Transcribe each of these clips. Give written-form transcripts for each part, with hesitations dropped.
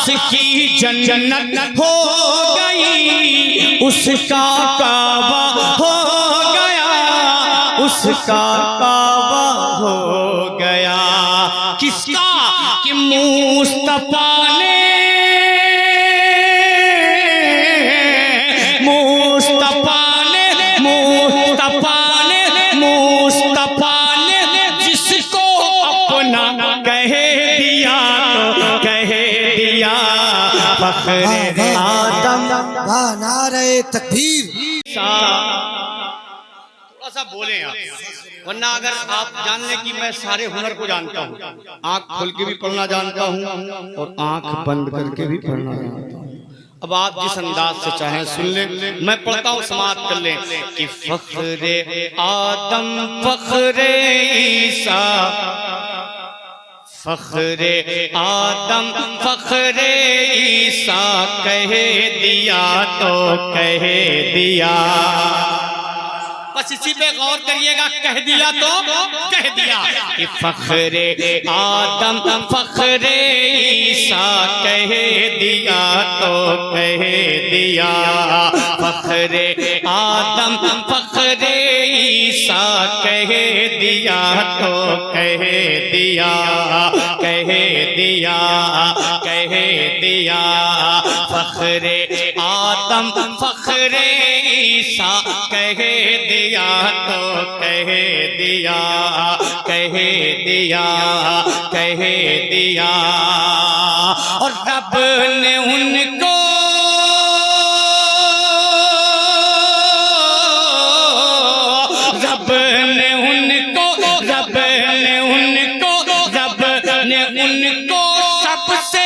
उसकी जन्नत हो गई, उसका काबा हो गया, उसका काबा हो गया। किसका? कि मुस्तफा ने, मुस्तफा ने, मुस्तफा ने, मुस्तफा ने जिसको अपना कह दिया तो कह दिया फख्रे आदम। वाह नारे तकबीर। थोड़ा सा बोले आप, वरना अगर आप जान लें कि मैं सारे हुनर को जानता हूँ, आंख खोल के भी पढ़ना जानता हूँ और आंख बंद करके भी पढ़ना जानता हूँ। अब आप जिस अंदाज से चाहें सुन लें, मैं पढ़ता हूँ समाप्त कर लें कि फख्रे आदम फख्रे ईसा, फख्रे आदम फख्रे ईसा कह दिया तो कह दिया। बस इसी पे गौर करिएगा, कह दिया तो कह दिया कि फख्रे आदम फख्रे ईसा कह दिया तो कह दिया। फख्रे आदम फख्रे ईसा कह दिया तो कह दिया, कह दिया, कह दिया। फख्रे आदम फख्रे ईसा कह दिया तो कह दिया, कह दिया, कह दिया। और रब ने उनको रब ने उनको रब ने उनको रब ने उनको सबसे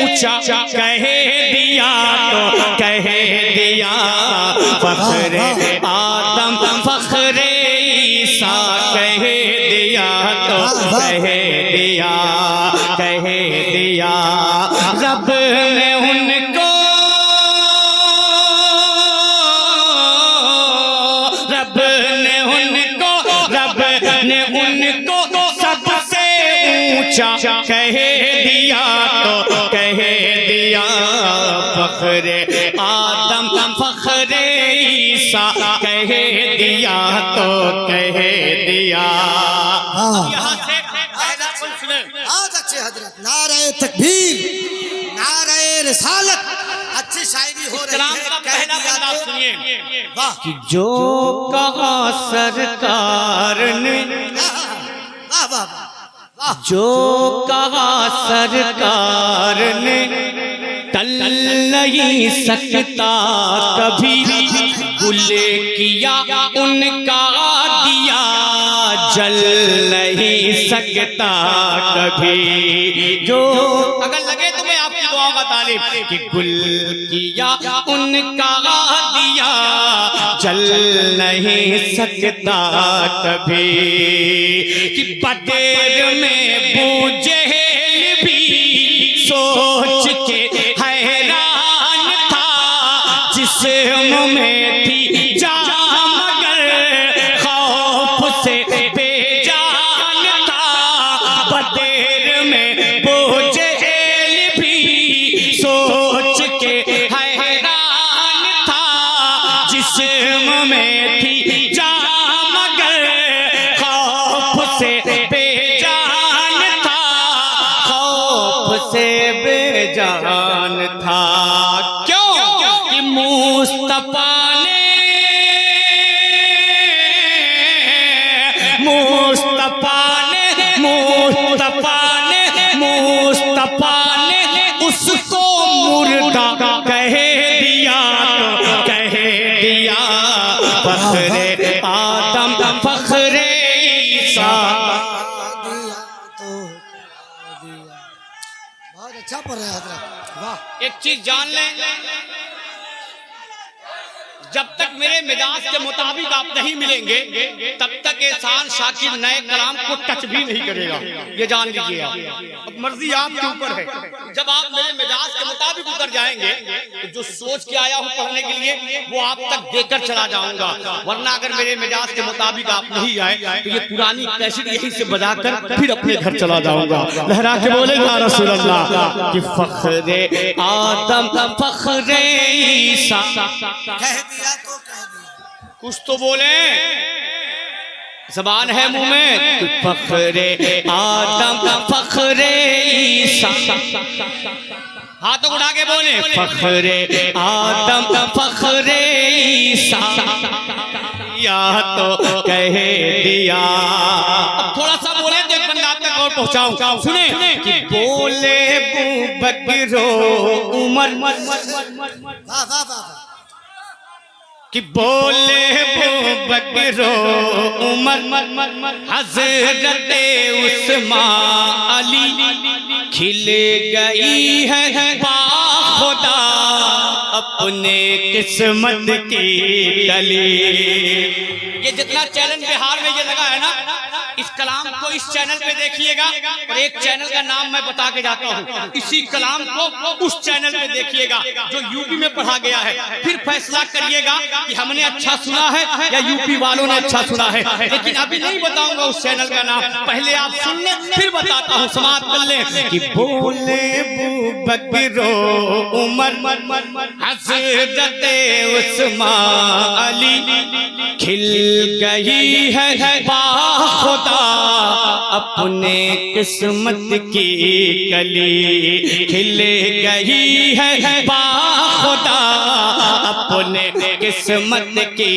ऊंचा कह दिया तो कह दिया। फख्रे आदम फख्रे ईसा कह दिया तो कह दिया, कह दिया। रब ने उनको रब ने उनको रब ने उनको सबसे ऊंचा कह दिया तो कह दिया। फख्रे आदम फख्रे ईसा कह दिया तो कह दिया। यहाँ से आज अच्छे हजरत नारे तकबीर, नारे रिसालत, अच्छी शायरी हो रही है। पहला बंदा सुनिए। वाह कि जो कहा सरकार ने, वाह वाह वाह, जो कहा सरकार ने टल नहीं सकता कभी, गुले किया उनका दिया जल नहीं सकता कभी। जो अगर लगे तुम्हें आपकी दुआओं का तालिब कि गुल किया उनका दिया जल नहीं सकता कभी। कि बदेर में बूझेल भी सोच के हैरान था, जिस्म में थी जान मगर खौफ से बेजान था। बदेर में बूझेल भी सोच के हैरान था, जिस्म में थी जान मगर खौफ से बेजान था, खौफ से बेजान था। क्यों? कि मुस्तफा ने मुस्तफा ने मुस्तफा ने मुस्तफा ने उसको मुर्दा कह दिया तो कह दिया। फख्रे आदम फख्रे ईसा। बहुत अच्छा पढ़ रहे हैं हजरत, वाह। एक चीज जान लें, जब तक मेरे मिजाज के मुताबिक आप नहीं मिलेंगे तब तक के शान शाकिर नए कलाम को टच भी नहीं करेगा, ये जान लीजिए आप। अब मर्जी आपके ऊपर है, जब आप मेरे मिजाज के मुताबिक उतर जाएंगे तो जो सोच के आया हूँ पढ़ने के लिए वो आप तक देकर चला जाऊंगा, वरना अगर मेरे मिजाज के मुताबिक आप नहीं आए तो ये पुरानी कैसेट यहीं से बजाकर फिर अपने घर चला जाऊंगा। लहरा के बोले या रसूल अल्लाह कि फख्रे आदम फख्रे ईसा, कह दिया तो कह दिया, कुछ तो बोले, ज़बान है मुंह में। फख्रे आदम फख्रे ईसा, हाथों उठा के बोले फख्रे आदम फख्रे ईसा, या तो कह दिया। अब थोड़ा सा बोले तो एक बंदा तक और पहुंचाऊं, सुने कि बोले बकरो उमर, वाह वाह वाह, कि बोले बकरो उमर हजरत उस्मान अली, खिल गई है खुदा अपने किस्मत की कली। ये जितना चैनल बिहार में ये लगा है ना, इस कलाम को इस चैनल पे देखिएगा, और एक चैनल का नाम मैं बता के जाता हूँ, इसी कलाम को उस चैनल पे देखिएगा जो यूपी में पढ़ा गया है, फिर फैसला करिएगा कि हमने अच्छा सुना है या यूपी वालों ने अच्छा सुना है। लेकिन अभी नहीं बताऊंगा उस चैनल का नाम, पहले आप सुन ले फिर बताता हूँ, समाप्त कर ले। कि बोले बकरो उमर हजरत उस्मान अली, खिल गई है खुदा अपने किस्मत की कली, खिल गई है खुदा अपने किस्मत की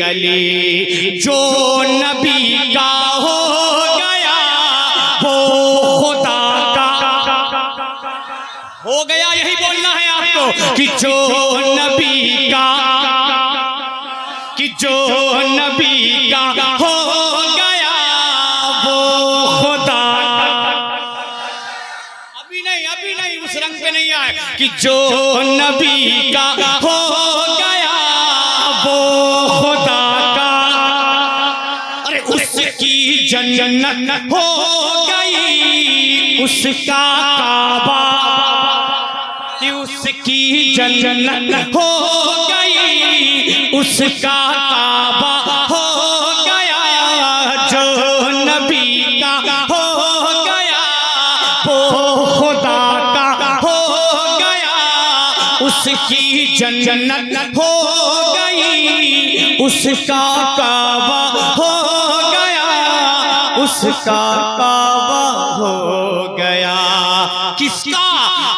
कली। जो नबी का हो गया वो खुदा का हो गया, यही बोलना है आपको कि जो नबी का, कि जो नबी का हो गया वो खुदा का। अभी नहीं उस रंग पे नहीं आए कि जो नबी का हो गया वो खुदा का, अरे उसकी जन्नत हो गई उसका काबा, कि उसकी जन्नत हो गई उसका काबा हो गया। जो नबी का हो गया वो खुदा का हो गया, उसकी जन्नत हो गई उसका काबा हो गया, उसका काबा हो गया। किसका?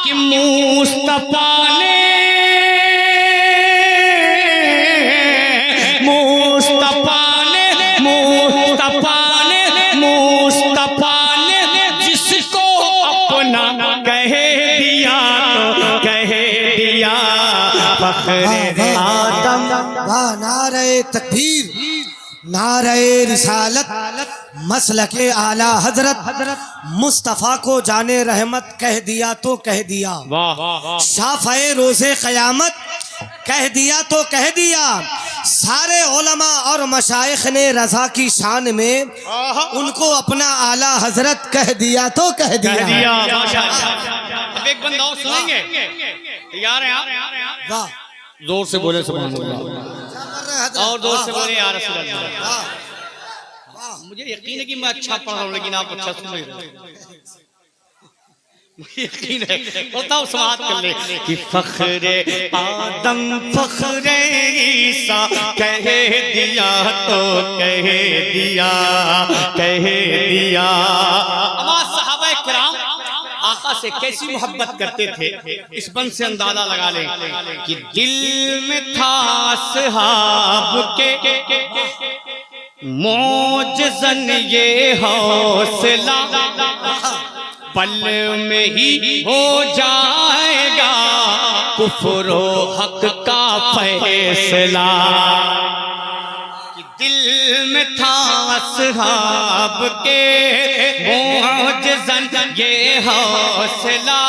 कि मुस्तफा ने, मुस्तफा ने, मुस्तफा ने, मुस्तफा ने जिसको अपना कह दिया तो कह दिया फख्रे आदम। वाह, नारे तकबीर, नारे रिसालत, मसलके आला हजरत मुस्तफ़ा को जाने रहमत कह दिया तो कह दिया। शाफ़े रोज़े क़यामत कह दिया तो कह दिया। सारे उलमा और मशाइख ने रज़ा की शान में उनको अपना आला हजरत कह दिया तो कह दिया। अब एक बंदा और सुनेंगे, तैयार हैं आप? वाह, जोर से बोले सुभान अल्लाह, और जोर से बोले या रसूल अल्लाह। मुझे यकीन है कि मैं अच्छा पढ़ रहा हूँ, लेकिन आप अच्छा सुन रहे हो, मुझे यकीन है। बताओ, समाप्त कर ले कि फख्रे आदम फख्रे ईसा कह दिया तो कह दिया, कह दिया। हमारे सहाबा किराम आका से कैसी मोहब्बत करते थे, इस बंद से अंदाजा लगा लें कि दिल में था सहाब के मौजज़न ये हौसला, पल में ही हो जाएगा कुफ्र हक का फैसला। कि दिल में था असहाब के मौजज़न ये हौसला,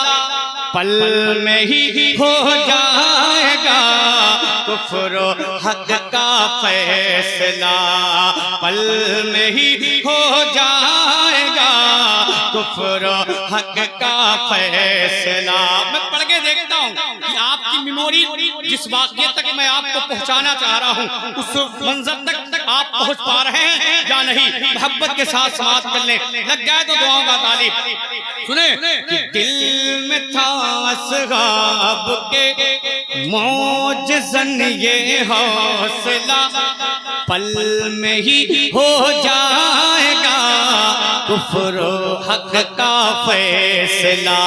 पल में ही हो जाएगा कुफ्र हक का फैसला, पल में ही हो जाएगा कुफ्र हक का फैसला। मैं पढ़ के देखता हूँ कि आपकी मेमोरी जिस वाक्य तक मैं आपको पहुंचाना चाह रहा हूँ उस मंजर तक आप पहुंच पा रहे हैं या नहीं। मोहब्बत के साथ समाप्त कर लें, लग जाए तो दुआओं का तालिब। सुने कि दिल में था असहाब के मौजज़न ये हौसला, पल में ही हो जाएगा कुफ्र हक का फैसला।